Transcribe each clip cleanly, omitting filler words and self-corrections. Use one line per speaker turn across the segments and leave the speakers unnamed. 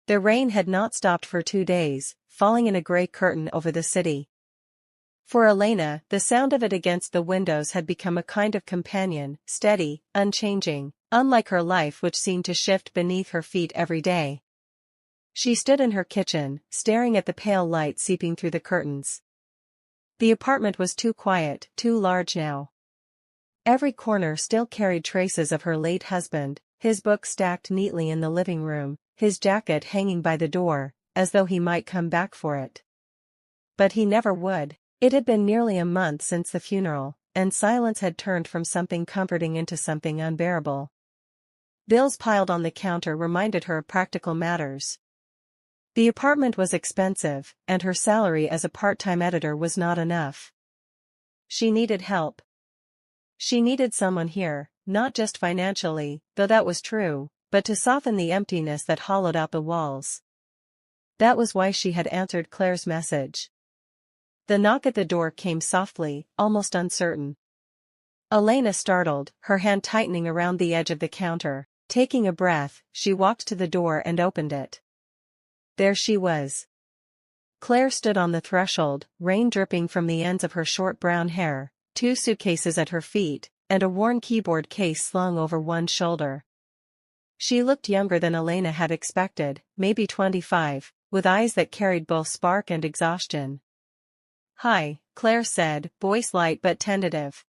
The rain had not stopped for 2 days, falling in a gray curtain over the city. For Elena, the sound of it against the windows had become a kind of companion, steady, unchanging, unlike her life which seemed to shift beneath her feet every day. She stood in her kitchen, staring at the pale light seeping through the curtains. The apartment was too quiet, too large now. Every corner still carried traces of her late husband, his books stacked neatly in the living room, his jacket hanging by the door, as though he might come back for it. But he never would. It had been nearly a month since the funeral, and silence had turned from something comforting into something unbearable. Bills piled on the counter reminded her of practical matters. The apartment was expensive, and her salary as a part-time editor was not enough. She needed help. She needed someone here, not just financially, though that was true, but to soften the emptiness that hollowed out the walls. That was why she had answered Claire's message. The knock at the door came softly, almost uncertain. Elena startled, her hand tightening around the edge of the counter. Taking a breath, she walked to the door and opened it. There she was. Claire stood on the threshold, rain dripping from the ends of her short brown hair, 2 suitcases at her feet, and a worn keyboard case slung over one shoulder. She looked younger than Elena had expected, maybe 25, with eyes that carried both spark and exhaustion. "Hi," Claire said, voice light but tentative.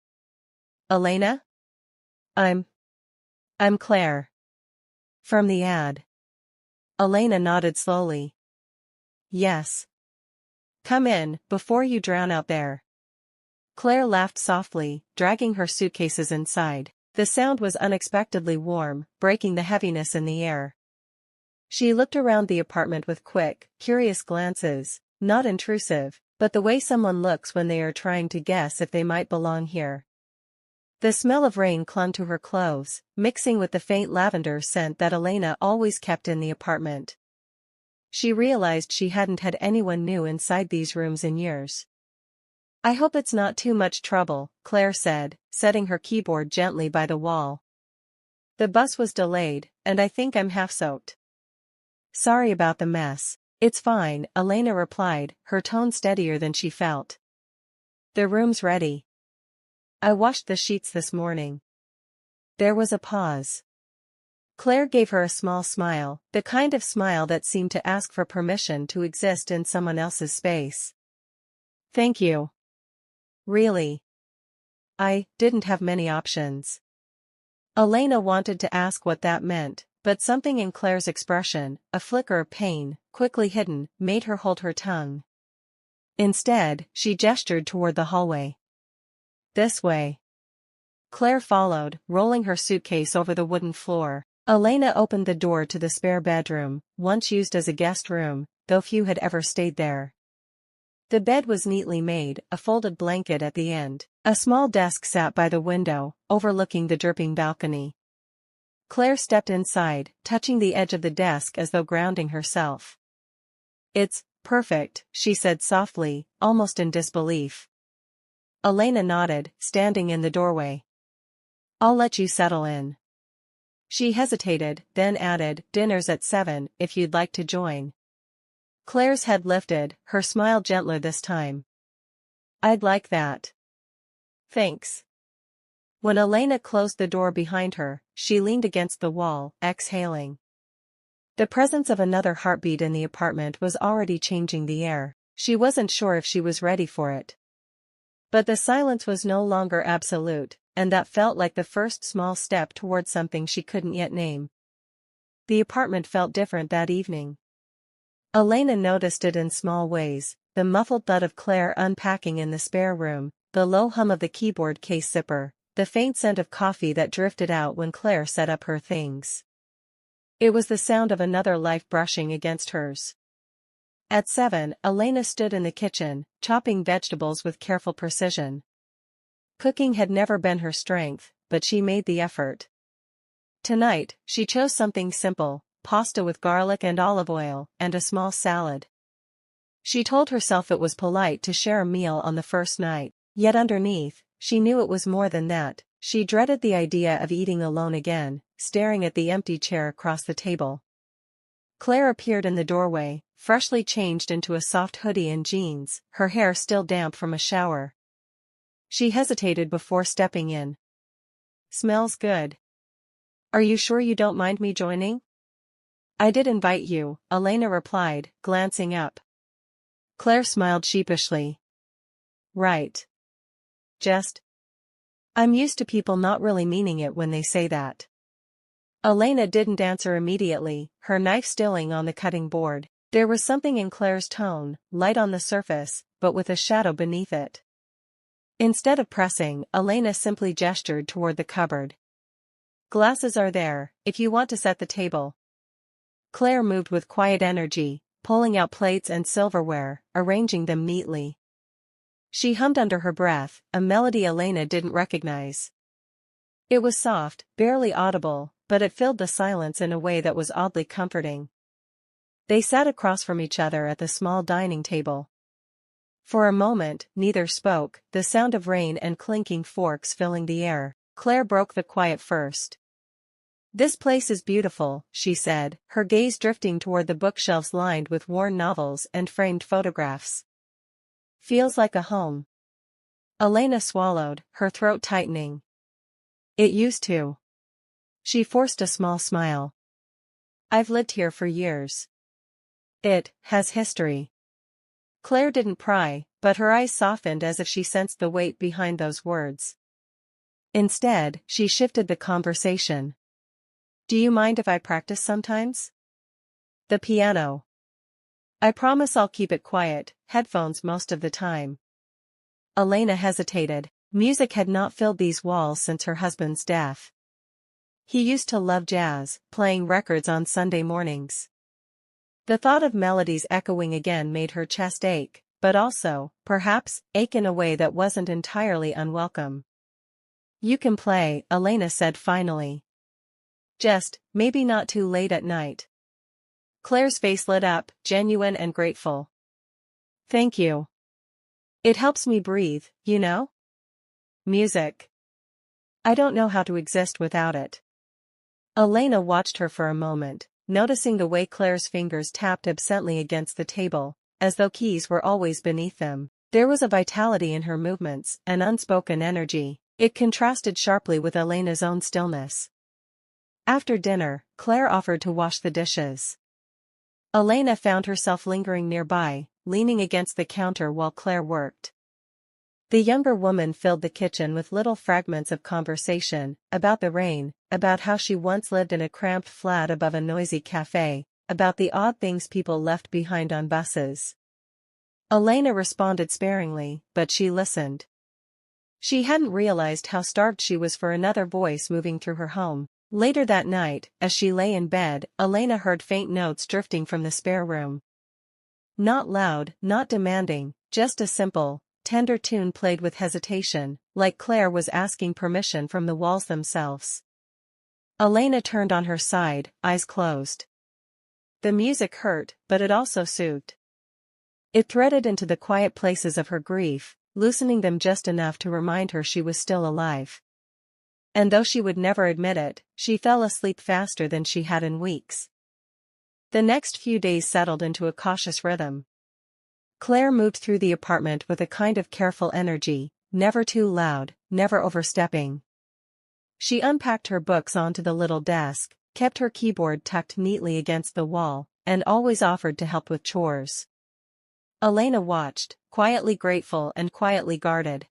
"Elena?" I'm Claire. From the ad." Elena nodded slowly. "Yes. Come in, before you drown out there." Claire laughed softly, dragging her suitcases inside. The sound was unexpectedly warm, breaking the heaviness in the air. She looked around the apartment with quick, curious glances, not intrusive, but the way someone looks when they are trying to guess if they might belong here. The smell of rain clung to her clothes, mixing with the faint lavender scent that Elena always kept in the apartment. She realized she hadn't had anyone new inside these rooms in years. "I hope it's not too much trouble," Claire said, setting her keyboard gently by the wall. "The bus was delayed, and I think I'm half soaked." "Sorry about the mess." "It's fine," Elena replied, her tone steadier than she felt. "The room's ready. I washed the sheets this morning." There was a pause. Claire gave her a small smile, the kind of smile that seemed to ask for permission to exist in someone else's space. "Thank you." "Really? I didn't have many options." Elena wanted to ask what that meant, but something in Claire's expression, a flicker of pain, quickly hidden, made her hold her tongue. Instead, she gestured toward the hallway. "This way." Claire followed, rolling her suitcase over the wooden floor. Elena opened the door to the spare bedroom, once used as a guest room, though few had ever stayed there. The bed was neatly made, a folded blanket at the end. A small desk sat by the window, overlooking the dripping balcony. Claire stepped inside, touching the edge of the desk as though grounding herself. "It's perfect," she said softly, almost in disbelief. Elena nodded, standing in the doorway. "I'll let you settle in." She hesitated, then added, "Dinner's at 7, if you'd like to join." Claire's head lifted, her smile gentler this time. "I'd like that. Thanks." When Elena closed the door behind her, she leaned against the wall, exhaling. The presence of another heartbeat in the apartment was already changing the air. She wasn't sure if she was ready for it. But the silence was no longer absolute, and that felt like the first small step toward something she couldn't yet name. The apartment felt different that evening. Elena noticed it in small ways, the muffled thud of Claire unpacking in the spare room, the low hum of the keyboard case zipper, the faint scent of coffee that drifted out when Claire set up her things. It was the sound of another life brushing against hers. At 7, Elena stood in the kitchen, chopping vegetables with careful precision. Cooking had never been her strength, but she made the effort. Tonight, she chose something simple, pasta with garlic and olive oil, and a small salad. She told herself it was polite to share a meal on the first night, yet underneath, she knew it was more than that. She dreaded the idea of eating alone again, staring at the empty chair across the table. Claire appeared in the doorway, freshly changed into a soft hoodie and jeans, her hair still damp from a shower. She hesitated before stepping in. "Smells good. Are you sure you don't mind me joining?" "I did invite you," Elena replied, glancing up. Claire smiled sheepishly. "Right. I'm used to people not really meaning it when they say that." Elena didn't answer immediately, her knife stilling on the cutting board. There was something in Claire's tone, light on the surface, but with a shadow beneath it. Instead of pressing, Elena simply gestured toward the cupboard. "Glasses are there, if you want to set the table." Claire moved with quiet energy, pulling out plates and silverware, arranging them neatly. She hummed under her breath, a melody Elena didn't recognize. It was soft, barely audible, but it filled the silence in a way that was oddly comforting. They sat across from each other at the small dining table. For a moment, neither spoke, the sound of rain and clinking forks filling the air. Claire broke the quiet first. "This place is beautiful," she said, her gaze drifting toward the bookshelves lined with worn novels and framed photographs. "Feels like a home." Elena swallowed, her throat tightening. "It used to." She forced a small smile. "I've lived here for years." "It has history." Claire didn't pry, but her eyes softened as if she sensed the weight behind those words. Instead, she shifted the conversation. "Do you mind if I practice sometimes?" "The piano." "I promise I'll keep it quiet, headphones most of the time." Elena hesitated. Music had not filled these walls since her husband's death. He used to love jazz, playing records on Sunday mornings. The thought of melodies echoing again made her chest ache, but also, perhaps, ache in a way that wasn't entirely unwelcome. "You can play," Elena said finally. Maybe not too late at night." Claire's face lit up, genuine and grateful. "Thank you. It helps me breathe, you know? Music. I don't know how to exist without it." Elena watched her for a moment, noticing the way Claire's fingers tapped absently against the table, as though keys were always beneath them. There was a vitality in her movements, an unspoken energy. It contrasted sharply with Elena's own stillness. After dinner, Claire offered to wash the dishes. Elena found herself lingering nearby, leaning against the counter while Claire worked. The younger woman filled the kitchen with little fragments of conversation, about the rain, about how she once lived in a cramped flat above a noisy cafe, about the odd things people left behind on buses. Elena responded sparingly, but she listened. She hadn't realized how starved she was for another voice moving through her home. Later that night, as she lay in bed, Elena heard faint notes drifting from the spare room. Not loud, not demanding, just a simple, tender tune played with hesitation, like Claire was asking permission from the walls themselves. Elena turned on her side, eyes closed. The music hurt, but it also soothed. It threaded into the quiet places of her grief, loosening them just enough to remind her she was still alive. And though she would never admit it, she fell asleep faster than she had in weeks. The next few days settled into a cautious rhythm. Claire moved through the apartment with a kind of careful energy, never too loud, never overstepping. She unpacked her books onto the little desk, kept her keyboard tucked neatly against the wall, and always offered to help with chores. Elena watched, quietly grateful and quietly guarded.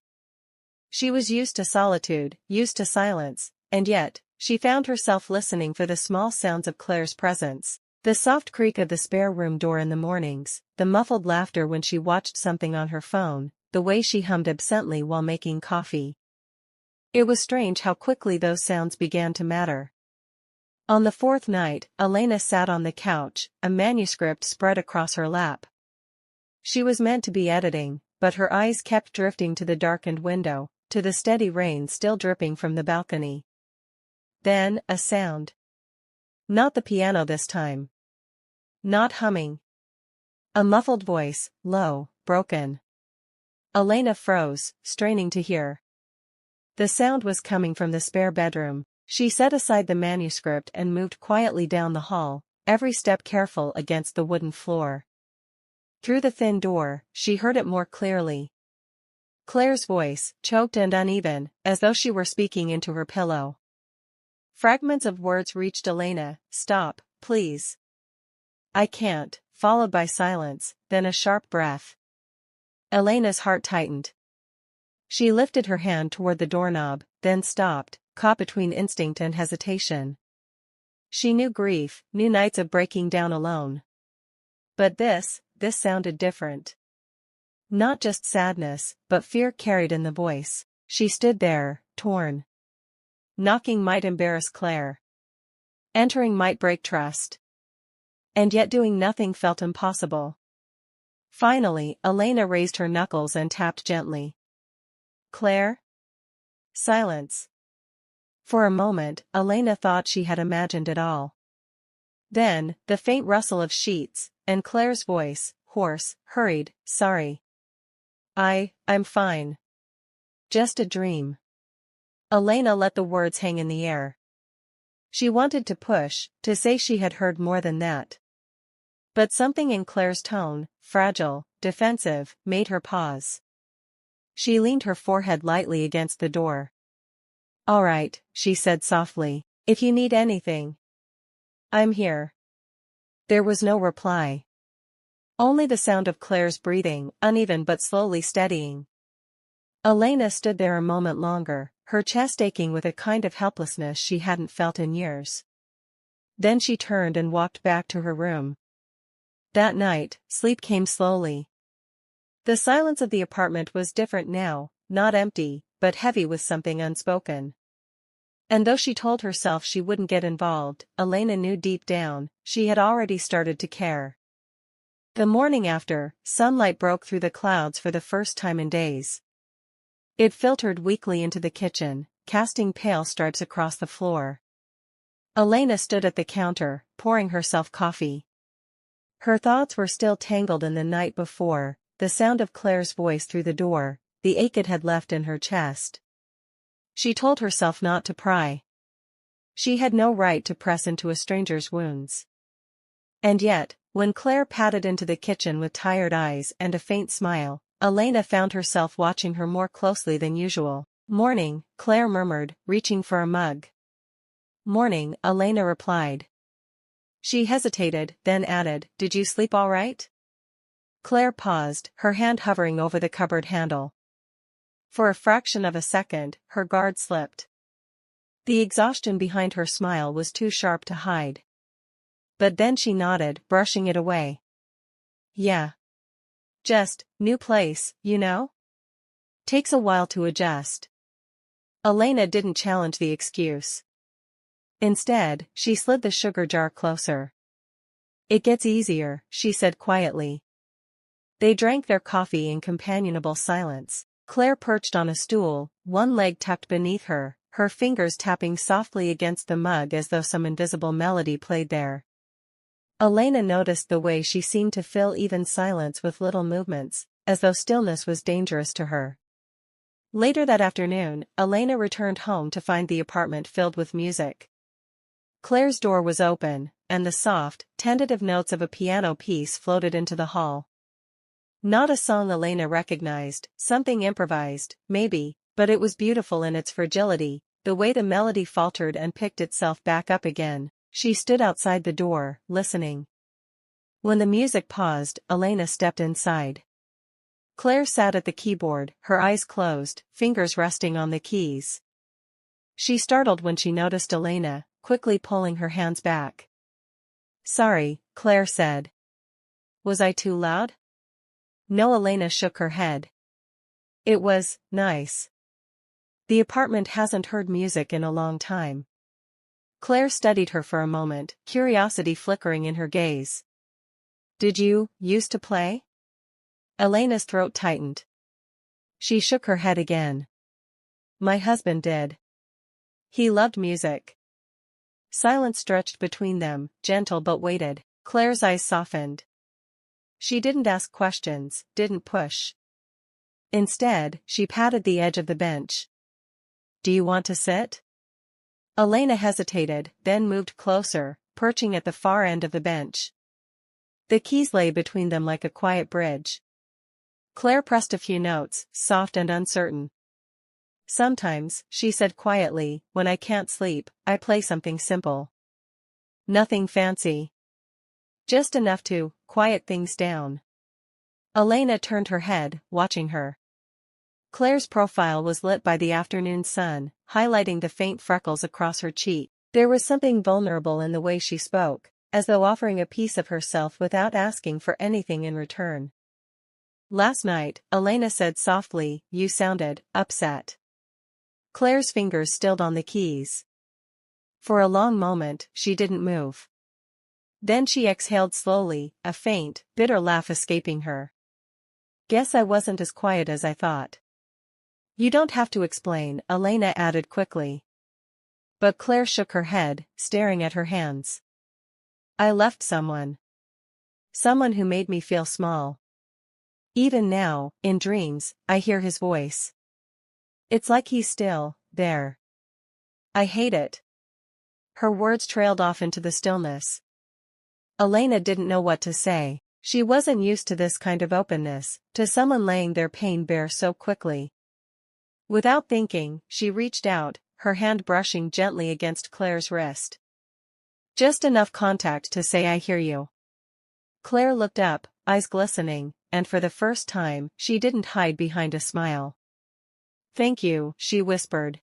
She was used to solitude, used to silence, and yet, she found herself listening for the small sounds of Claire's presence. The soft creak of the spare room door in the mornings, the muffled laughter when she watched something on her phone, the way she hummed absently while making coffee. It was strange how quickly those sounds began to matter. On the fourth night, Elena sat on the couch, a manuscript spread across her lap. She was meant to be editing, but her eyes kept drifting to the darkened window, to the steady rain still dripping from the balcony. Then, a sound. Not the piano this time. Not humming. A muffled voice, low, broken. Elena froze, straining to hear. The sound was coming from the spare bedroom. She set aside the manuscript and moved quietly down the hall, every step careful against the wooden floor. Through the thin door, she heard it more clearly. Claire's voice, choked and uneven, as though she were speaking into her pillow. Fragments of words reached Elena. "Stop, please. I can't," followed by silence, then a sharp breath. Elena's heart tightened. She lifted her hand toward the doorknob, then stopped, caught between instinct and hesitation. She knew grief, knew nights of breaking down alone. But this sounded different. Not just sadness, but fear carried in the voice. She stood there, torn. Knocking might embarrass Claire. Entering might break trust. And yet doing nothing felt impossible. Finally, Elena raised her knuckles and tapped gently. "Claire?" Silence. For a moment, Elena thought she had imagined it all. Then, the faint rustle of sheets, and Claire's voice, hoarse, hurried, "Sorry. I'm fine. Just a dream." Elena let the words hang in the air. She wanted to push, to say she had heard more than that. But something in Claire's tone, fragile, defensive, made her pause. She leaned her forehead lightly against the door. "All right," she said softly. "If you need anything, I'm here." There was no reply. Only the sound of Claire's breathing, uneven but slowly steadying. Elena stood there a moment longer, her chest aching with a kind of helplessness she hadn't felt in years. Then she turned and walked back to her room. That night, sleep came slowly. The silence of the apartment was different now, not empty, but heavy with something unspoken. And though she told herself she wouldn't get involved, Elena knew deep down, she had already started to care. The morning after, sunlight broke through the clouds for the first time in days. It filtered weakly into the kitchen, casting pale stripes across the floor. Elena stood at the counter, pouring herself coffee. Her thoughts were still tangled in the night before, the sound of Claire's voice through the door, the ache it had left in her chest. She told herself not to pry. She had no right to press into a stranger's wounds. And yet, when Claire padded into the kitchen with tired eyes and a faint smile, Elena found herself watching her more closely than usual. "Morning," Claire murmured, reaching for a mug. "Morning," Elena replied. She hesitated, then added, "Did you sleep all right?" Claire paused, her hand hovering over the cupboard handle. For a fraction of a second, her guard slipped. The exhaustion behind her smile was too sharp to hide. But then she nodded, brushing it away. "Yeah. Just, new place, you know? Takes a while to adjust." Elena didn't challenge the excuse. Instead, she slid the sugar jar closer. "It gets easier," she said quietly. They drank their coffee in companionable silence. Claire perched on a stool, one leg tucked beneath her, her fingers tapping softly against the mug as though some invisible melody played there. Elena noticed the way she seemed to fill even silence with little movements, as though stillness was dangerous to her. Later that afternoon, Elena returned home to find the apartment filled with music. Claire's door was open, and the soft, tentative notes of a piano piece floated into the hall. Not a song Elena recognized, something improvised, maybe, but it was beautiful in its fragility, the way the melody faltered and picked itself back up again. She stood outside the door, listening. When the music paused, Elena stepped inside. Claire sat at the keyboard, her eyes closed, fingers resting on the keys. She startled when she noticed Elena, quickly pulling her hands back. "Sorry," Claire said. "Was I too loud?" No, Elena shook her head. "It was nice. The apartment hasn't heard music in a long time." Claire studied her for a moment, curiosity flickering in her gaze. "Did you used to play?" Elena's throat tightened. She shook her head again. "My husband did. He loved music." Silence stretched between them, gentle but weighted. Claire's eyes softened. She didn't ask questions, didn't push. Instead, she patted the edge of the bench. "Do you want to sit?" Elena hesitated, then moved closer, perching at the far end of the bench. The keys lay between them like a quiet bridge. Claire pressed a few notes, soft and uncertain. "Sometimes," she said quietly, "when I can't sleep, I play something simple. Nothing fancy. Just enough to quiet things down." Elena turned her head, watching her. Claire's profile was lit by the afternoon sun, highlighting the faint freckles across her cheek. There was something vulnerable in the way she spoke, as though offering a piece of herself without asking for anything in return. "Last night," Elena said softly, "you sounded upset." Claire's fingers stilled on the keys. For a long moment, she didn't move. Then she exhaled slowly, a faint, bitter laugh escaping her. "Guess I wasn't as quiet as I thought." "You don't have to explain," Elena added quickly. But Claire shook her head, staring at her hands. "I left someone. Someone who made me feel small. Even now, in dreams, I hear his voice. It's like he's still there. I hate it." Her words trailed off into the stillness. Elena didn't know what to say. She wasn't used to this kind of openness, to someone laying their pain bare so quickly. Without thinking, she reached out, her hand brushing gently against Claire's wrist. "Just enough contact to say I hear you." Claire looked up, eyes glistening, and for the first time, she didn't hide behind a smile. "Thank you," she whispered.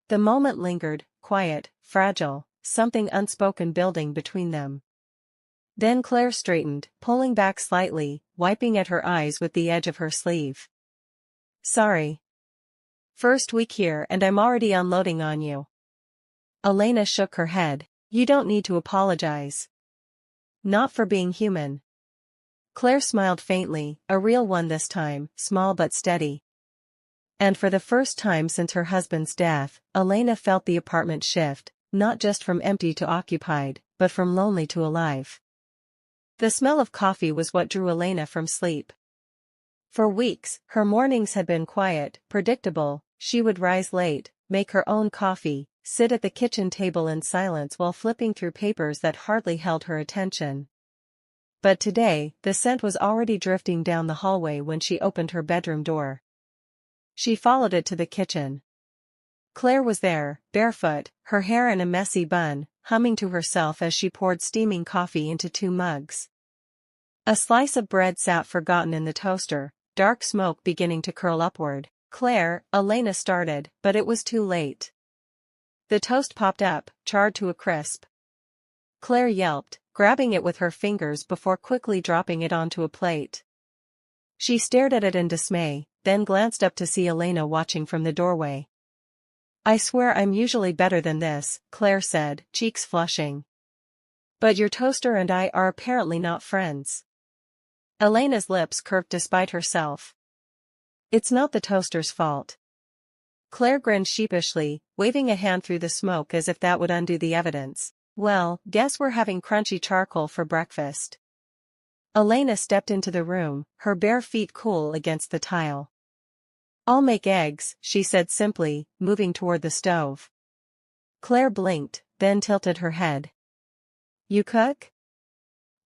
The moment lingered, quiet, fragile, something unspoken building between them. Then Claire straightened, pulling back slightly, wiping at her eyes with the edge of her sleeve. "Sorry. First week here and I'm already unloading on you." Elena shook her head. "You don't need to apologize. Not for being human." Claire smiled faintly, a real one this time, small but steady. And for the first time since her husband's death, Elena felt the apartment shift, not just from empty to occupied, but from lonely to alive. The smell of coffee was what drew Elena from sleep. For weeks, her mornings had been quiet, predictable. She would rise late, make her own coffee, sit at the kitchen table in silence while flipping through papers that hardly held her attention. But today, the scent was already drifting down the hallway when she opened her bedroom door. She followed it to the kitchen. Claire was there, barefoot, her hair in a messy bun, humming to herself as she poured steaming coffee into 2 mugs. A slice of bread sat forgotten in the toaster, dark smoke beginning to curl upward. "Claire," Elena started, but it was too late. The toast popped up, charred to a crisp. Claire yelped, grabbing it with her fingers before quickly dropping it onto a plate. She stared at it in dismay, then glanced up to see Elena watching from the doorway. "I swear I'm usually better than this," Claire said, cheeks flushing. "But your toaster and I are apparently not friends." Elena's lips curved despite herself. "It's not the toaster's fault." Claire grinned sheepishly, waving a hand through the smoke as if that would undo the evidence. "Well, guess we're having crunchy charcoal for breakfast." Elena stepped into the room, her bare feet cool against the tile. "I'll make eggs," she said simply, moving toward the stove. Claire blinked, then tilted her head. "You cook?"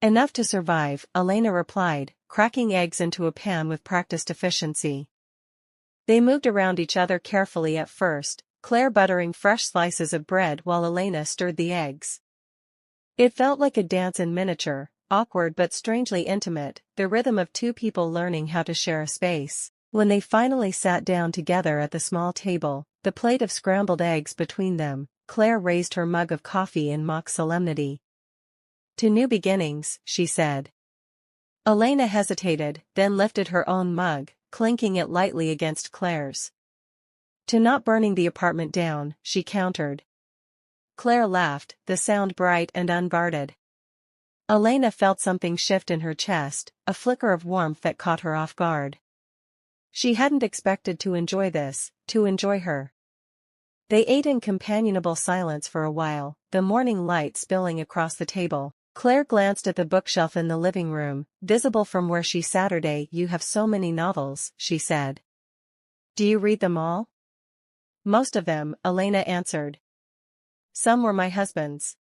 "Enough to survive," Elena replied, cracking eggs into a pan with practiced efficiency. They moved around each other carefully at first, Claire buttering fresh slices of bread while Elena stirred the eggs. It felt like a dance in miniature, awkward but strangely intimate, the rhythm of 2 people learning how to share a space. When they finally sat down together at the small table, the plate of scrambled eggs between them, Claire raised her mug of coffee in mock solemnity. "To new beginnings," she said. Elena hesitated, then lifted her own mug, clinking it lightly against Claire's. "To not burning the apartment down," she countered. Claire laughed, the sound bright and unguarded. Elena felt something shift in her chest, a flicker of warmth that caught her off guard. She hadn't expected to enjoy this, to enjoy her. They ate in companionable silence for a while, the morning light spilling across the table. Claire glanced at the bookshelf in the living room, visible from where she sat. "You have so many novels," she said. "Do you read them all?" "Most of them," Elena answered. "Some were my husband's."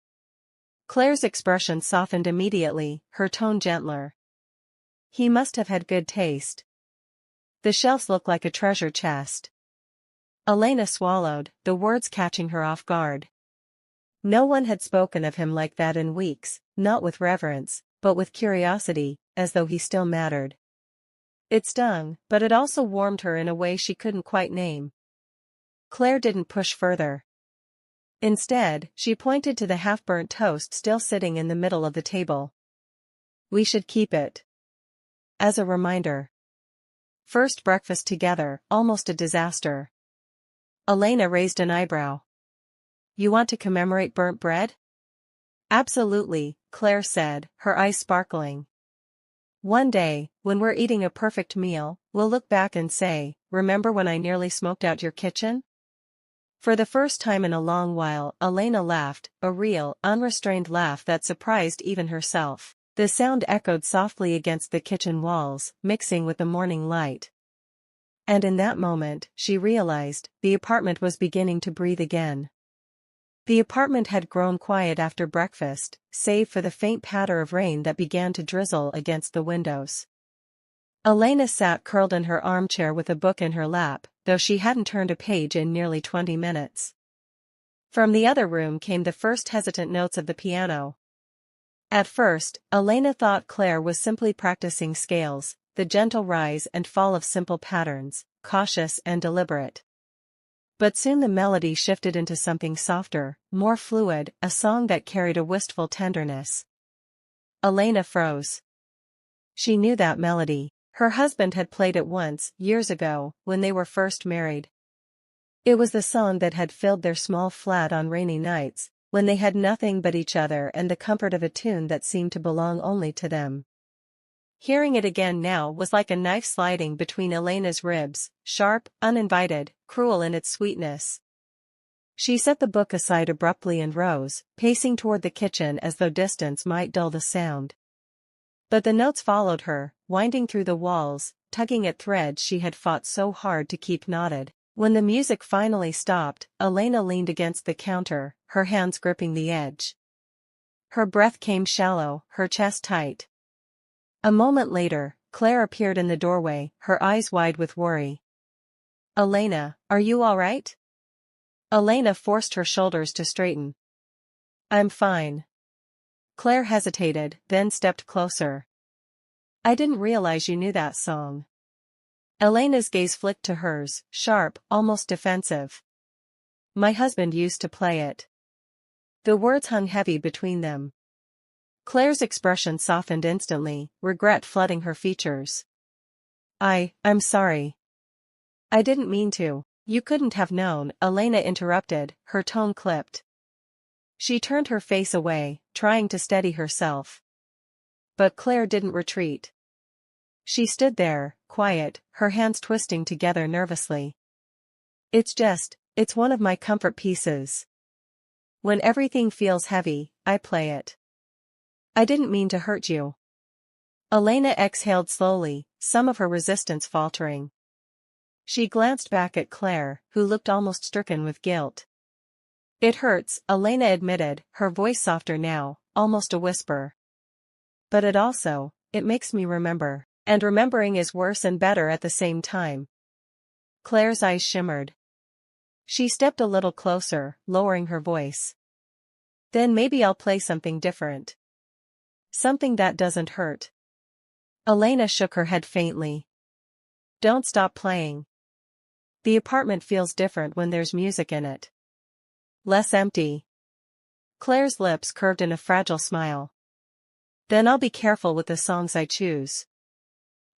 Claire's expression softened immediately, her tone gentler. He must have had good taste. The shelves look like a treasure chest. Elena swallowed, the words catching her off guard. No one had spoken of him like that in weeks, not with reverence, but with curiosity, as though he still mattered. It stung, but it also warmed her in a way she couldn't quite name. Claire didn't push further. Instead, she pointed to the half-burnt toast still sitting in the middle of the table. We should keep it. As a reminder. First breakfast together, almost a disaster. Elena raised an eyebrow. You want to commemorate burnt bread? Absolutely, Claire said, her eyes sparkling. One day, when we're eating a perfect meal, we'll look back and say, remember when I nearly smoked out your kitchen? For the first time in a long while, Elena laughed, a real, unrestrained laugh that surprised even herself. The sound echoed softly against the kitchen walls, mixing with the morning light. And in that moment, she realized, the apartment was beginning to breathe again. The apartment had grown quiet after breakfast, save for the faint patter of rain that began to drizzle against the windows. Elena sat curled in her armchair with a book in her lap, though she hadn't turned a page in nearly 20 minutes. From the other room came the first hesitant notes of the piano. At first, Elena thought Claire was simply practicing scales, the gentle rise and fall of simple patterns, cautious and deliberate. But soon the melody shifted into something softer, more fluid, a song that carried a wistful tenderness. Elena froze. She knew that melody. Her husband had played it once, years ago, when they were first married. It was the song that had filled their small flat on rainy nights, when they had nothing but each other and the comfort of a tune that seemed to belong only to them. Hearing it again now was like a knife sliding between Elena's ribs, sharp, uninvited, cruel in its sweetness. She set the book aside abruptly and rose, pacing toward the kitchen as though distance might dull the sound. But the notes followed her, winding through the walls, tugging at threads she had fought so hard to keep knotted. When the music finally stopped, Elena leaned against the counter, her hands gripping the edge. Her breath came shallow, her chest tight. A moment later, Claire appeared in the doorway, her eyes wide with worry. Elena, are you all right? Elena forced her shoulders to straighten. I'm fine. Claire hesitated, then stepped closer. I didn't realize you knew that song. Elena's gaze flicked to hers, sharp, almost defensive. My husband used to play it. The words hung heavy between them. Claire's expression softened instantly, regret flooding her features. I'm sorry. I didn't mean to. You couldn't have known, Elena interrupted, her tone clipped. She turned her face away, trying to steady herself. But Claire didn't retreat. She stood there, quiet, her hands twisting together nervously. It's one of my comfort pieces. When everything feels heavy, I play it. I didn't mean to hurt you. Elena exhaled slowly, some of her resistance faltering. She glanced back at Claire, who looked almost stricken with guilt. It hurts, Elena admitted, her voice softer now, almost a whisper. But it makes me remember, and remembering is worse and better at the same time. Claire's eyes shimmered. She stepped a little closer, lowering her voice. Then maybe I'll play something different. Something that doesn't hurt. Elena shook her head faintly. Don't stop playing. The apartment feels different when there's music in it. Less empty. Claire's lips curved in a fragile smile. Then I'll be careful with the songs I choose.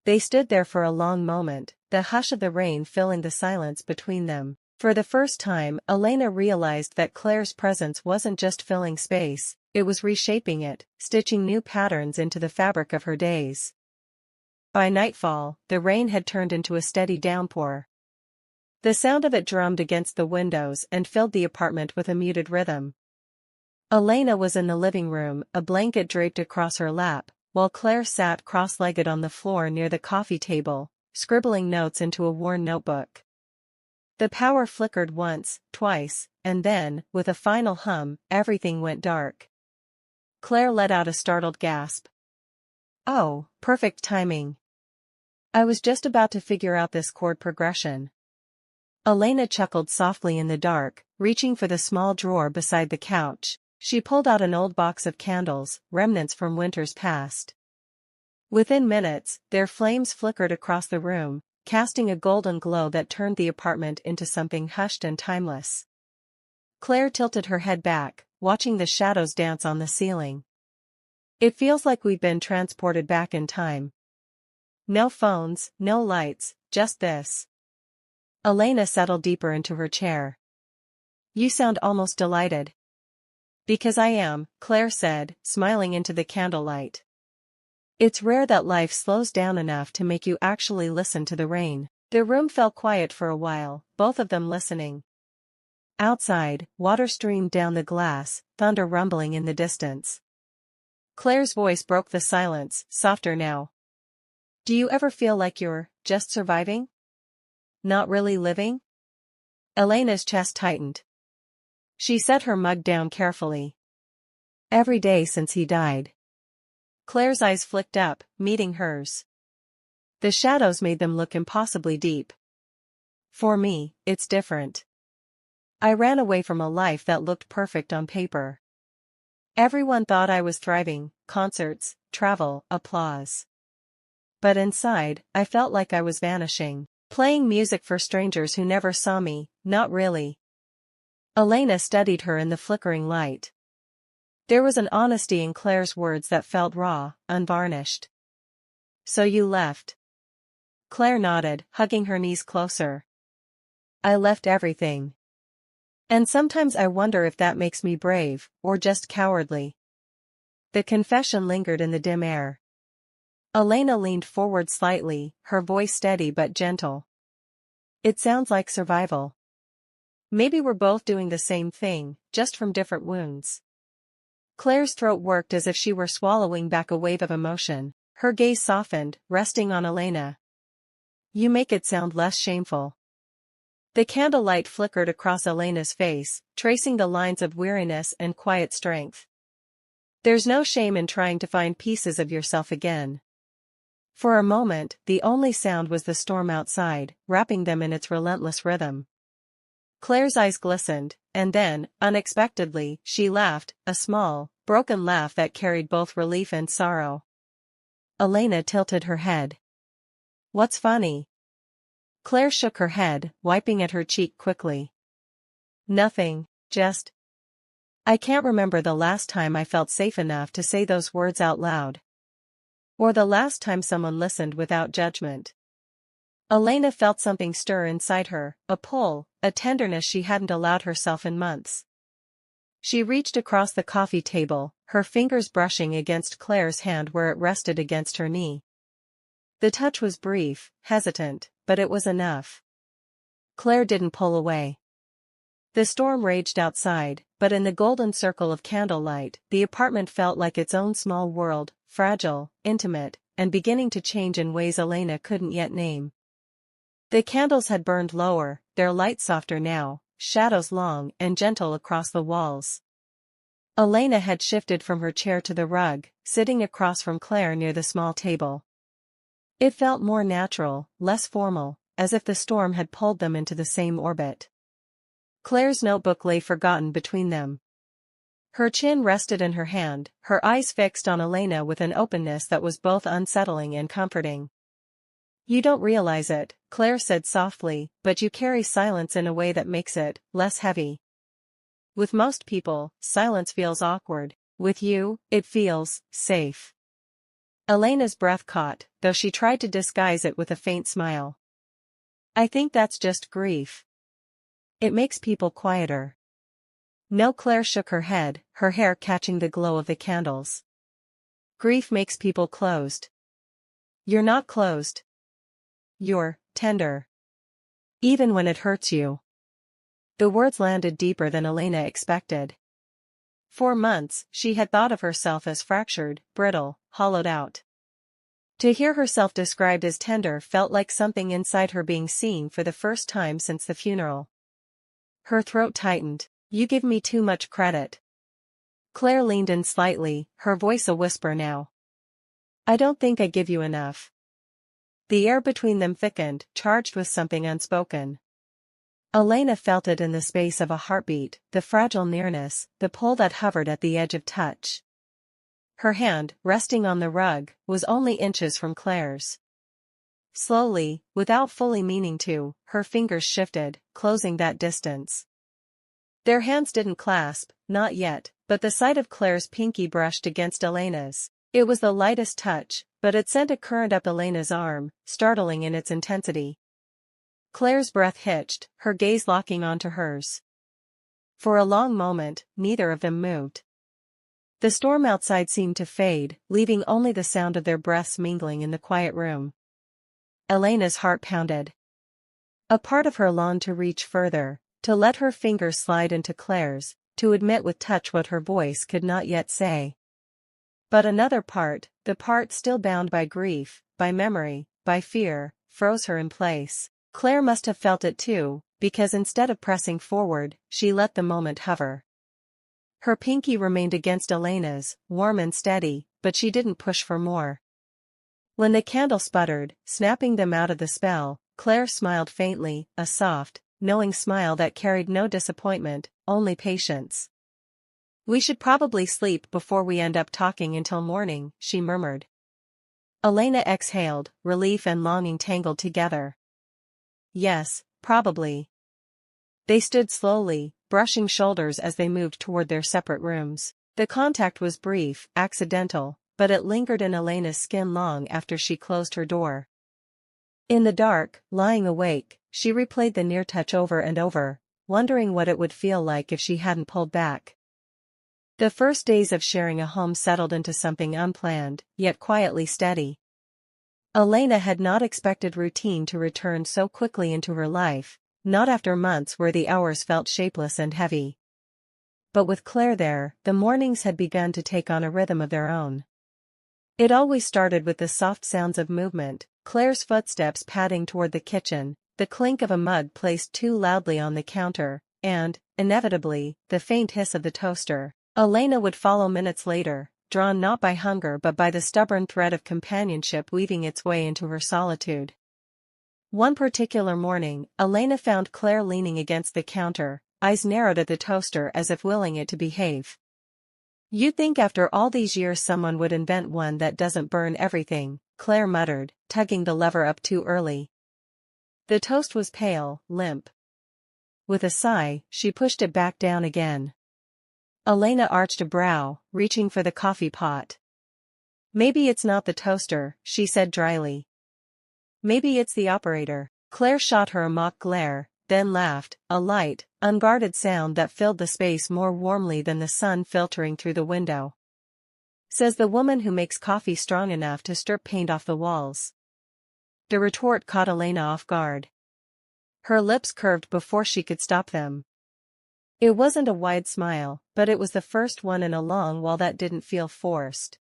They stood there for a long moment, the hush of the rain filling the silence between them. For the first time, Elena realized that Claire's presence wasn't just filling space, it was reshaping it, stitching new patterns into the fabric of her days. By nightfall, the rain had turned into a steady downpour. The sound of it drummed against the windows and filled the apartment with a muted rhythm. Elena was in the living room, a blanket draped across her lap, while Claire sat cross-legged on the floor near the coffee table, scribbling notes into a worn notebook. The power flickered once, twice, and then, with a final hum, everything went dark. Claire let out a startled gasp. Oh, perfect timing. I was just about to figure out this chord progression. Elena chuckled softly in the dark, reaching for the small drawer beside the couch. She pulled out an old box of candles, remnants from winters past. Within minutes, their flames flickered across the room, casting a golden glow that turned the apartment into something hushed and timeless. Claire tilted her head back, watching the shadows dance on the ceiling. It feels like we've been transported back in time. No phones, no lights, just this. Elena settled deeper into her chair. You sound almost delighted. Because I am, Claire said, smiling into the candlelight. It's rare that life slows down enough to make you actually listen to the rain. The room fell quiet for a while, both of them listening. Outside, water streamed down the glass, thunder rumbling in the distance. Claire's voice broke the silence, softer now. Do you ever feel like you're just surviving? Not really living? Elena's chest tightened. She set her mug down carefully. Every day since he died. Claire's eyes flicked up, meeting hers. The shadows made them look impossibly deep. For me, it's different. I ran away from a life that looked perfect on paper. Everyone thought I was thriving, concerts, travel, applause. But inside, I felt like I was vanishing, playing music for strangers who never saw me, not really. Elena studied her in the flickering light. There was an honesty in Claire's words that felt raw, unvarnished. So you left. Claire nodded, hugging her knees closer. I left everything. And sometimes I wonder if that makes me brave, or just cowardly. The confession lingered in the dim air. Elena leaned forward slightly, her voice steady but gentle. It sounds like survival. Maybe we're both doing the same thing, just from different wounds. Claire's throat worked as if she were swallowing back a wave of emotion. Her gaze softened, resting on Elena. You make it sound less shameful. The candlelight flickered across Elena's face, tracing the lines of weariness and quiet strength. There's no shame in trying to find pieces of yourself again. For a moment, the only sound was the storm outside, wrapping them in its relentless rhythm. Claire's eyes glistened, and then, unexpectedly, she laughed, a small, broken laugh that carried both relief and sorrow. Elena tilted her head. What's funny? Claire shook her head, wiping at her cheek quickly. Nothing, just. I can't remember the last time I felt safe enough to say those words out loud. Or the last time someone listened without judgment. Elena felt something stir inside her, a pull, a tenderness she hadn't allowed herself in months. She reached across the coffee table, her fingers brushing against Claire's hand where it rested against her knee. The touch was brief, hesitant, but it was enough. Claire didn't pull away. The storm raged outside, but in the golden circle of candlelight, the apartment felt like its own small world, fragile, intimate, and beginning to change in ways Elena couldn't yet name. The candles had burned lower, their light softer now, shadows long and gentle across the walls. Elena had shifted from her chair to the rug, sitting across from Claire near the small table. It felt more natural, less formal, as if the storm had pulled them into the same orbit. Claire's notebook lay forgotten between them. Her chin rested in her hand, her eyes fixed on Elena with an openness that was both unsettling and comforting. You don't realize it, Claire said softly, but you carry silence in a way that makes it less heavy. With most people, silence feels awkward. With you, it feels safe. Elena's breath caught, though she tried to disguise it with a faint smile. I think that's just grief. It makes people quieter. No, Claire shook her head, her hair catching the glow of the candles. Grief makes people closed. You're not closed. You're tender. Even when it hurts you. The words landed deeper than Elena expected. For months, she had thought of herself as fractured, brittle, hollowed out. To hear herself described as tender felt like something inside her being seen for the first time since the funeral. Her throat tightened. You give me too much credit. Claire leaned in slightly, her voice a whisper now. I don't think I give you enough. The air between them thickened, charged with something unspoken. Elena felt it in the space of a heartbeat, the fragile nearness, the pull that hovered at the edge of touch. Her hand, resting on the rug, was only inches from Claire's. Slowly, without fully meaning to, her fingers shifted, closing that distance. Their hands didn't clasp, not yet, but the sight of Claire's pinky brushed against Elena's. It was the lightest touch, but it sent a current up Elena's arm, startling in its intensity. Claire's breath hitched, her gaze locking onto hers. For a long moment, neither of them moved. The storm outside seemed to fade, leaving only the sound of their breaths mingling in the quiet room. Elena's heart pounded. A part of her longed to reach further, to let her fingers slide into Claire's, to admit with touch what her voice could not yet say. But another part, the part still bound by grief, by memory, by fear, froze her in place. Claire must have felt it too, because instead of pressing forward, she let the moment hover. Her pinky remained against Elena's, warm and steady, but she didn't push for more. When the candle sputtered, snapping them out of the spell, Claire smiled faintly, a soft, knowing smile that carried no disappointment, only patience. We should probably sleep before we end up talking until morning, she murmured. Elena exhaled, relief and longing tangled together. Yes, probably. They stood slowly, brushing shoulders as they moved toward their separate rooms. The contact was brief, accidental, but it lingered in Elena's skin long after she closed her door. In the dark, lying awake, she replayed the near touch over and over, wondering what it would feel like if she hadn't pulled back. The first days of sharing a home settled into something unplanned, yet quietly steady. Elena had not expected routine to return so quickly into her life, not after months where the hours felt shapeless and heavy. But with Claire there, the mornings had begun to take on a rhythm of their own. It always started with the soft sounds of movement, Claire's footsteps padding toward the kitchen, the clink of a mug placed too loudly on the counter, and, inevitably, the faint hiss of the toaster. Elena would follow minutes later, drawn not by hunger but by the stubborn thread of companionship weaving its way into her solitude. One particular morning, Elena found Claire leaning against the counter, eyes narrowed at the toaster as if willing it to behave. "You'd think after all these years someone would invent one that doesn't burn everything," Claire muttered, tugging the lever up too early. The toast was pale, limp. With a sigh, she pushed it back down again. Elena arched a brow, reaching for the coffee pot. "Maybe it's not the toaster," she said dryly. "Maybe it's the operator." Claire shot her a mock glare, then laughed, a light, unguarded sound that filled the space more warmly than the sun filtering through the window. "Says the woman who makes coffee strong enough to strip paint off the walls." The retort caught Elena off guard. Her lips curved before she could stop them. It wasn't a wide smile, but it was the first one in a long while that didn't feel forced.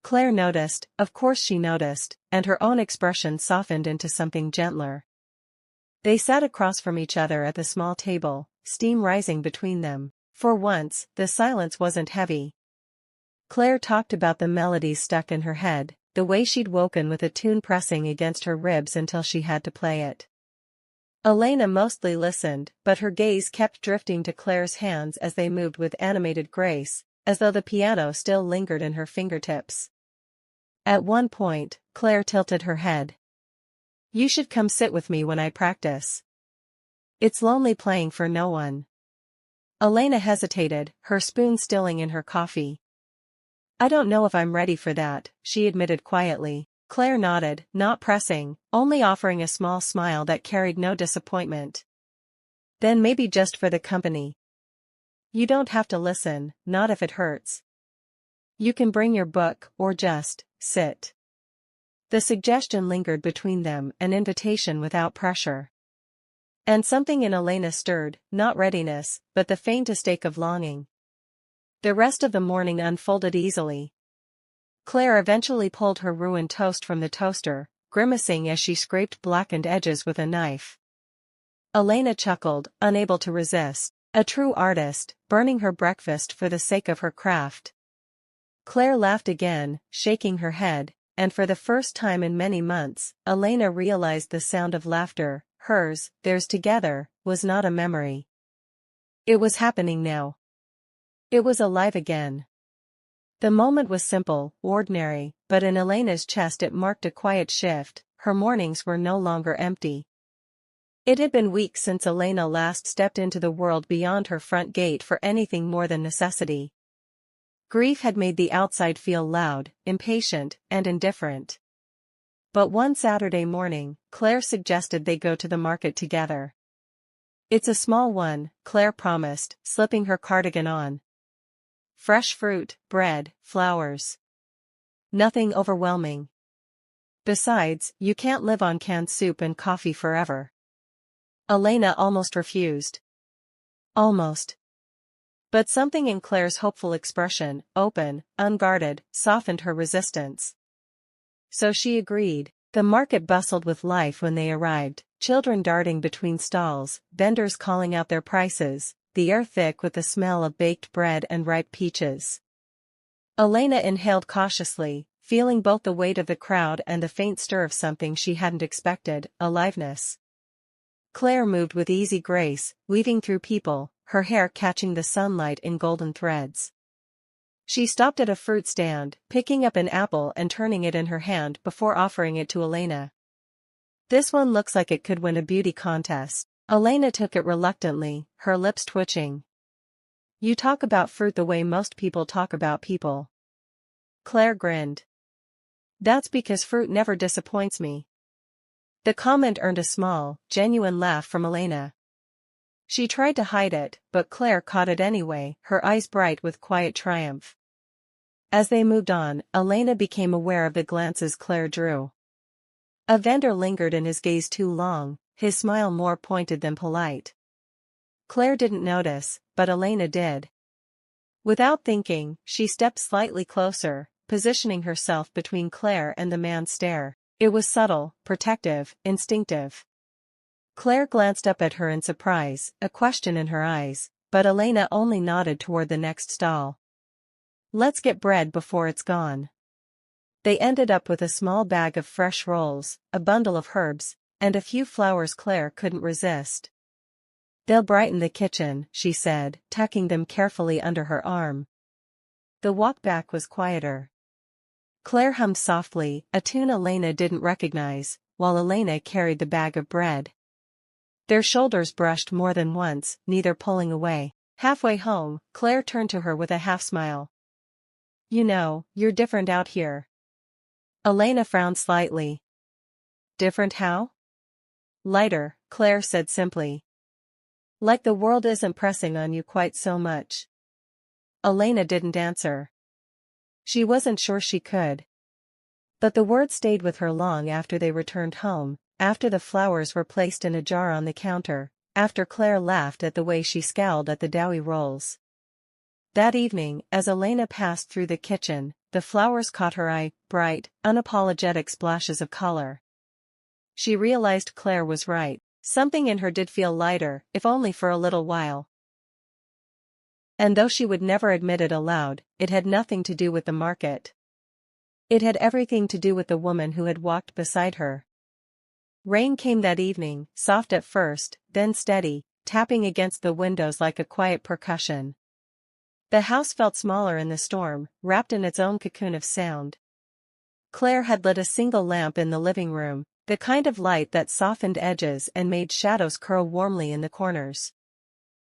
Claire noticed, of course she noticed, and her own expression softened into something gentler. They sat across from each other at the small table, steam rising between them. For once, the silence wasn't heavy. Claire talked about the melodies stuck in her head, the way she'd woken with a tune pressing against her ribs until she had to play it. Elena mostly listened, but her gaze kept drifting to Claire's hands as they moved with animated grace, as though the piano still lingered in her fingertips. At one point, Claire tilted her head. "You should come sit with me when I practice. It's lonely playing for no one." Elena hesitated, her spoon stilling in her coffee. "I don't know if I'm ready for that," she admitted quietly. Claire nodded, not pressing, only offering a small smile that carried no disappointment. "Then maybe just for the company. You don't have to listen, not if it hurts. You can bring your book, or just sit." The suggestion lingered between them, an invitation without pressure. And something in Elena stirred, not readiness, but the faintest ache of longing. The rest of the morning unfolded easily. Claire eventually pulled her ruined toast from the toaster, grimacing as she scraped blackened edges with a knife. Elena chuckled, unable to resist. A true artist, burning her breakfast for the sake of her craft. Claire laughed again, shaking her head, and for the first time in many months, Elena realized the sound of laughter, theirs together, was not a memory. It was happening now. It was alive again. The moment was simple, ordinary, but in Elena's chest it marked a quiet shift. Her mornings were no longer empty. It had been weeks since Elena last stepped into the world beyond her front gate for anything more than necessity. Grief had made the outside feel loud, impatient, and indifferent. But one Saturday morning, Claire suggested they go to the market together. "It's a small one," Claire promised, slipping her cardigan on. "Fresh fruit, bread, flowers. Nothing overwhelming. Besides, you can't live on canned soup and coffee forever." Elena almost refused. Almost. But something in Claire's hopeful expression, open, unguarded, softened her resistance. So she agreed. The market bustled with life when they arrived, children darting between stalls, vendors calling out their prices, the air thick with the smell of baked bread and ripe peaches. Elena inhaled cautiously, feeling both the weight of the crowd and the faint stir of something she hadn't expected, aliveness. Claire moved with easy grace, weaving through people, her hair catching the sunlight in golden threads. She stopped at a fruit stand, picking up an apple and turning it in her hand before offering it to Elena. "This one looks like it could win a beauty contest." Elena took it reluctantly, her lips twitching. "You talk about fruit the way most people talk about people." Claire grinned. "That's because fruit never disappoints me." The comment earned a small, genuine laugh from Elena. She tried to hide it, but Claire caught it anyway, her eyes bright with quiet triumph. As they moved on, Elena became aware of the glances Claire drew. A vendor lingered in his gaze too long, his smile more pointed than polite. Claire didn't notice, but Elena did. Without thinking, she stepped slightly closer, positioning herself between Claire and the man's stare. It was subtle, protective, instinctive. Claire glanced up at her in surprise, a question in her eyes, but Elena only nodded toward the next stall. "Let's get bread before it's gone." They ended up with a small bag of fresh rolls, a bundle of herbs, and a few flowers Claire couldn't resist. "They'll brighten the kitchen," she said, tucking them carefully under her arm. The walk back was quieter. Claire hummed softly, a tune Elena didn't recognize, while Elena carried the bag of bread. Their shoulders brushed more than once, neither pulling away. Halfway home, Claire turned to her with a half-smile. "You know, you're different out here." Elena frowned slightly. "Different how?" "Lighter," Claire said simply. "Like the world isn't pressing on you quite so much." Elena didn't answer. She wasn't sure she could. But the word stayed with her long after they returned home, after the flowers were placed in a jar on the counter, after Claire laughed at the way she scowled at the doughy rolls. That evening, as Elena passed through the kitchen, the flowers caught her eye, bright, unapologetic splashes of color. She realized Claire was right. Something in her did feel lighter, if only for a little while. And though she would never admit it aloud, it had nothing to do with the market. It had everything to do with the woman who had walked beside her. Rain came that evening, soft at first, then steady, tapping against the windows like a quiet percussion. The house felt smaller in the storm, wrapped in its own cocoon of sound. Claire had lit a single lamp in the living room, the kind of light that softened edges and made shadows curl warmly in the corners.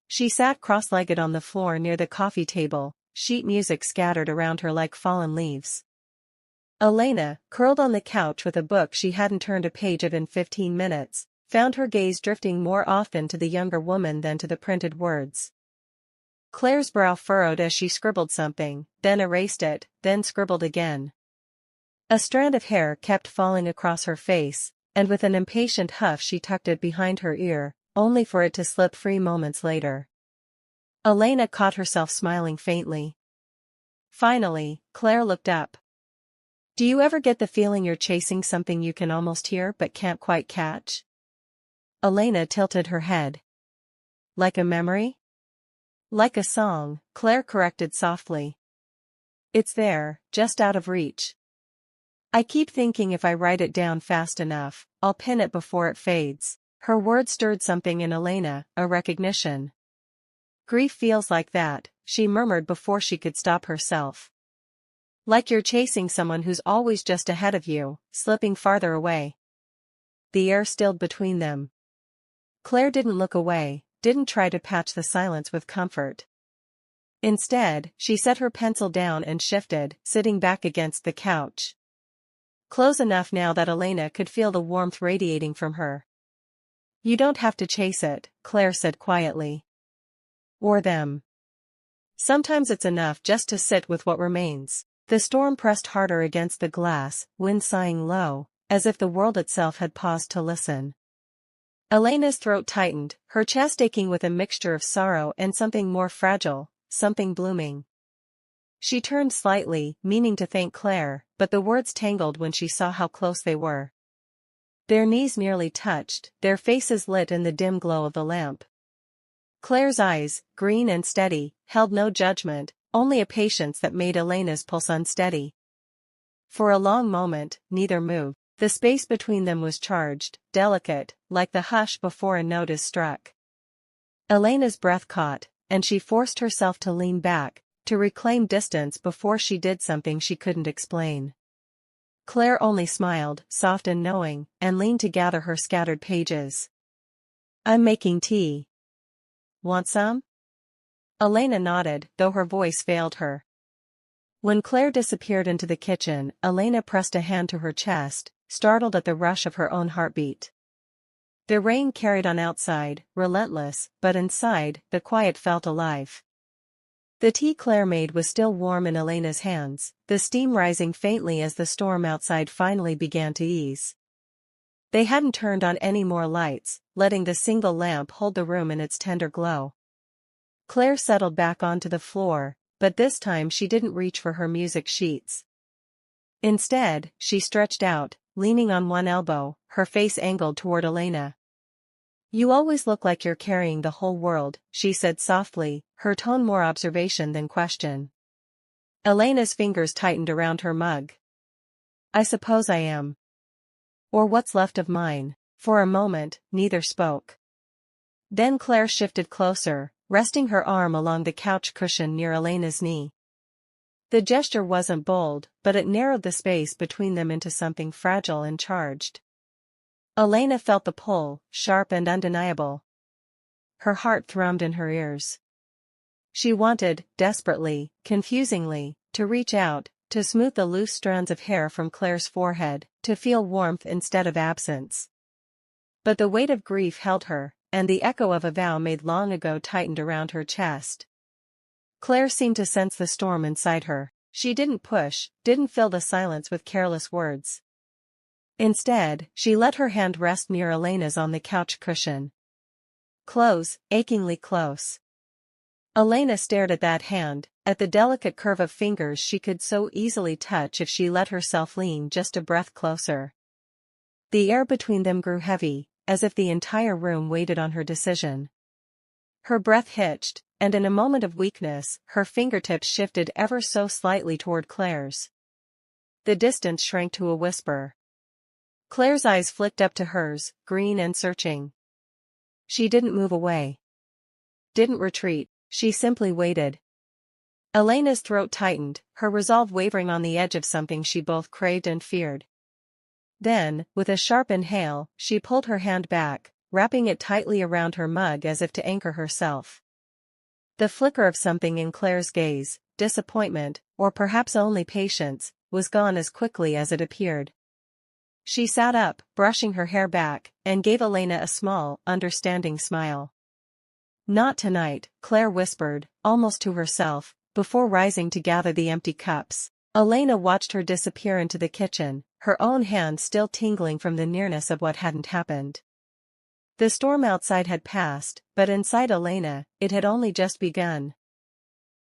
She sat cross-legged on the floor near the coffee table, sheet music scattered around her like fallen leaves. Elena, curled on the couch with a book she hadn't turned a page of in 15 minutes, found her gaze drifting more often to the younger woman than to the printed words. Claire's brow furrowed as she scribbled something, then erased it, then scribbled again. A strand of hair kept falling across her face, and with an impatient huff she tucked it behind her ear, only for it to slip free moments later. Elena caught herself smiling faintly. Finally, Claire looked up. "Do you ever get the feeling you're chasing something you can almost hear but can't quite catch?" Elena tilted her head. "Like a memory?" Like a song, Claire corrected softly. It's there, just out of reach. I keep thinking if I write it down fast enough, I'll pin it before it fades. Her words stirred something in Elena, a recognition. Grief feels like that, she murmured before she could stop herself. Like you're chasing someone who's always just ahead of you, slipping farther away. The air stilled between them. Claire didn't look away, didn't try to patch the silence with comfort. Instead, she set her pencil down and shifted, sitting back against the couch. Close enough now that Elena could feel the warmth radiating from her. You don't have to chase it, Claire said quietly. Or them. Sometimes it's enough just to sit with what remains. The storm pressed harder against the glass, wind sighing low, as if the world itself had paused to listen. Elena's throat tightened, her chest aching with a mixture of sorrow and something more fragile, something blooming. She turned slightly, meaning to thank Claire, but the words tangled when she saw how close they were. Their knees nearly touched, their faces lit in the dim glow of the lamp. Claire's eyes, green and steady, held no judgment, only a patience that made Elena's pulse unsteady. For a long moment, neither moved. The space between them was charged, delicate, like the hush before a note is struck. Elena's breath caught, and she forced herself to lean back, to reclaim distance before she did something she couldn't explain. Claire only smiled, soft and knowing, and leaned to gather her scattered pages. I'm making tea. Want some? Elena nodded, though her voice failed her. When Claire disappeared into the kitchen, Elena pressed a hand to her chest, startled at the rush of her own heartbeat. The rain carried on outside, relentless, but inside, the quiet felt alive. The tea Claire made was still warm in Elena's hands, the steam rising faintly as the storm outside finally began to ease. They hadn't turned on any more lights, letting the single lamp hold the room in its tender glow. Claire settled back onto the floor, but this time she didn't reach for her music sheets. Instead, she stretched out, leaning on one elbow, her face angled toward Elena. You always look like you're carrying the whole world, she said softly, her tone more observation than question. Elena's fingers tightened around her mug. I suppose I am. Or what's left of mine. For a moment, neither spoke. Then Claire shifted closer, resting her arm along the couch cushion near Elena's knee. The gesture wasn't bold, but it narrowed the space between them into something fragile and charged. Elena felt the pull, sharp and undeniable. Her heart thrummed in her ears. She wanted, desperately, confusingly, to reach out, to smooth the loose strands of hair from Claire's forehead, to feel warmth instead of absence. But the weight of grief held her, and the echo of a vow made long ago tightened around her chest. Claire seemed to sense the storm inside her. She didn't push, didn't fill the silence with careless words. Instead, she let her hand rest near Elena's on the couch cushion. Close, achingly close. Elena stared at that hand, at the delicate curve of fingers she could so easily touch if she let herself lean just a breath closer. The air between them grew heavy, as if the entire room waited on her decision. Her breath hitched, and in a moment of weakness, her fingertips shifted ever so slightly toward Claire's. The distance shrank to a whisper. Claire's eyes flicked up to hers, green and searching. She didn't move away. Didn't retreat, she simply waited. Elena's throat tightened, her resolve wavering on the edge of something she both craved and feared. Then, with a sharp inhale, she pulled her hand back, wrapping it tightly around her mug as if to anchor herself. The flicker of something in Claire's gaze, disappointment, or perhaps only patience, was gone as quickly as it appeared. She sat up, brushing her hair back, and gave Elena a small, understanding smile. Not tonight, Claire whispered, almost to herself, before rising to gather the empty cups. Elena watched her disappear into the kitchen, her own hand still tingling from the nearness of what hadn't happened. The storm outside had passed, but inside Elena, it had only just begun.